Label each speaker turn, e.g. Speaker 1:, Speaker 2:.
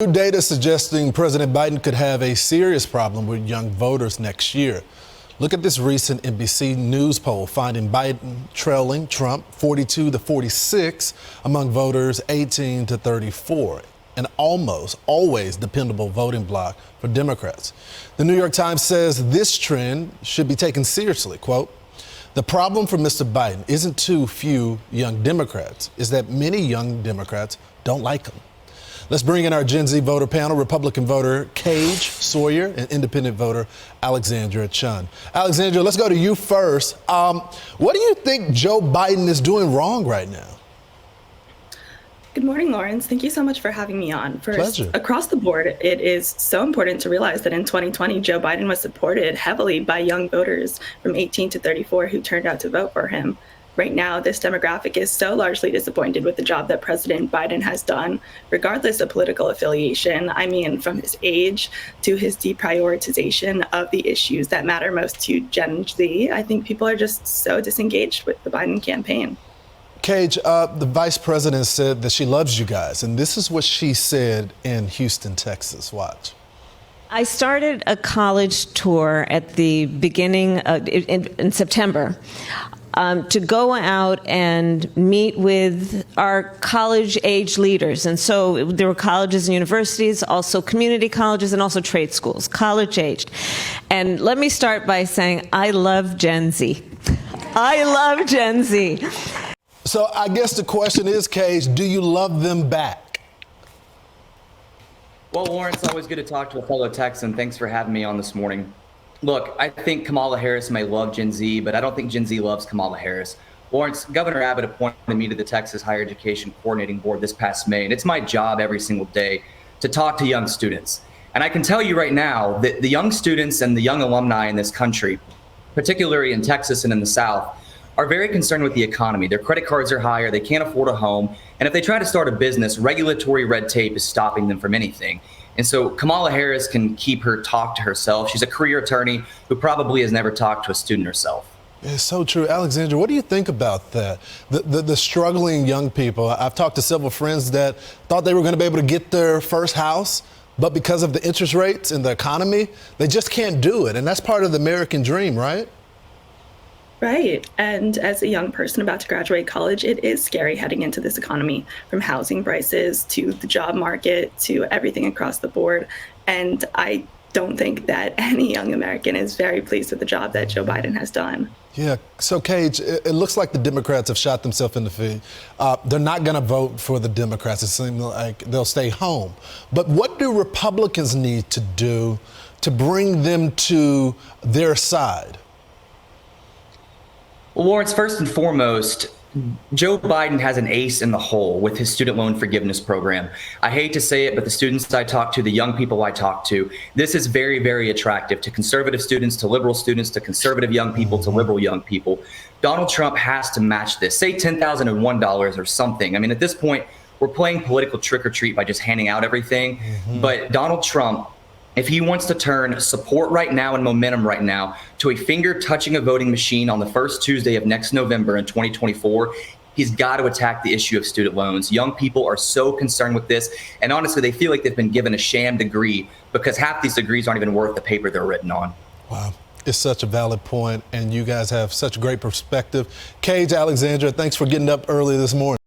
Speaker 1: new data suggesting President Biden could have a serious problem with young voters next year. Look at this recent NBC News poll finding Biden trailing Trump 42 to 46 among voters 18 to 34, an almost always dependable voting bloc for Democrats. The New York Times says this trend should be taken seriously. Quote, "The problem for Mr. Biden isn't too few young Democrats, is that many young Democrats don't like him." Let's bring in our Gen Z voter panel, Republican voter Cage Sawyer and independent voter Alexandra Chun. Alexandra, let's go to you first. What do you think Joe Biden is doing wrong right now?
Speaker 2: Good morning, Lawrence. Thank you so much for having me on. First,
Speaker 1: Pleasure.
Speaker 2: Across the board, it is so important to realize that in 2020, Joe Biden was supported heavily by young voters from 18 to 34 who turned out to vote for him. Right now, this demographic is so largely disappointed with the job that President Biden has done, regardless of political affiliation. I mean, from his age to his deprioritization of the issues that matter most to Gen Z. I think people are just so disengaged with the Biden campaign.
Speaker 1: Cage, the vice president said that she loves you guys, and this is what she said in Houston, Texas. Watch.
Speaker 3: I started a college tour at the beginning in September. To go out and meet with our college-age leaders. And so there were colleges and universities, also community colleges, and also trade schools, college-aged. And let me start by saying I love Gen Z. I love Gen Z.
Speaker 1: So I guess the question is, Cage, do you love them back?
Speaker 4: Well, Lawrence, always good to talk to a fellow Texan. Thanks for having me on this morning. Look, I think Kamala Harris may love Gen Z, but I don't think Gen Z loves Kamala Harris. Lawrence, Governor Abbott appointed me to the Texas Higher Education Coordinating Board this past May, and it's my job every single day to talk to young students. And I can tell you right now that the young students and the young alumni in this country, particularly in Texas and in the South, are very concerned with the economy. Their credit cards are higher, they can't afford a home, and if they try to start a business, regulatory red tape is stopping them from anything. And so Kamala Harris can keep her talk to herself. She's a career attorney who probably has never talked to a student herself.
Speaker 1: It's so true. Alexandra, what do you think about that? The struggling young people. I've talked to several friends that thought they were going to be able to get their first house, but because of the interest rates and the economy, they just can't do it. And that's part of the American dream, right?
Speaker 2: Right. And as a young person about to graduate college, it is scary heading into this economy, from housing prices to the job market to everything across the board. And I don't think that any young American is very pleased with the job that Joe Biden has done.
Speaker 1: Yeah. So, Cage, it looks like the Democrats have shot themselves in the feet. They're not going to vote for the Democrats. It seems like they'll stay home. But what do Republicans need to do to bring them to their side?
Speaker 4: Well, Lawrence, first and foremost, Joe Biden has an ace in the hole with his student loan forgiveness program. I hate to say it, but the students I talk to, the young people I talk to, this is very, very attractive to conservative students, to liberal students, to conservative young people, to liberal young people. Donald Trump has to match this, say $10,001 or something. I mean, at this point, we're playing political trick or treat by just handing out everything. But Donald Trump, if he wants to turn support right now and momentum right now to a finger touching a voting machine on the first Tuesday of next November in 2024, he's got to attack the issue of student loans. Young people are so concerned with this. And honestly, they feel like they've been given a sham degree because half these degrees aren't even worth the paper they're written on.
Speaker 1: Wow. It's such a valid point, and you guys have such great perspective. Cage, Alexandra, thanks for getting up early this morning.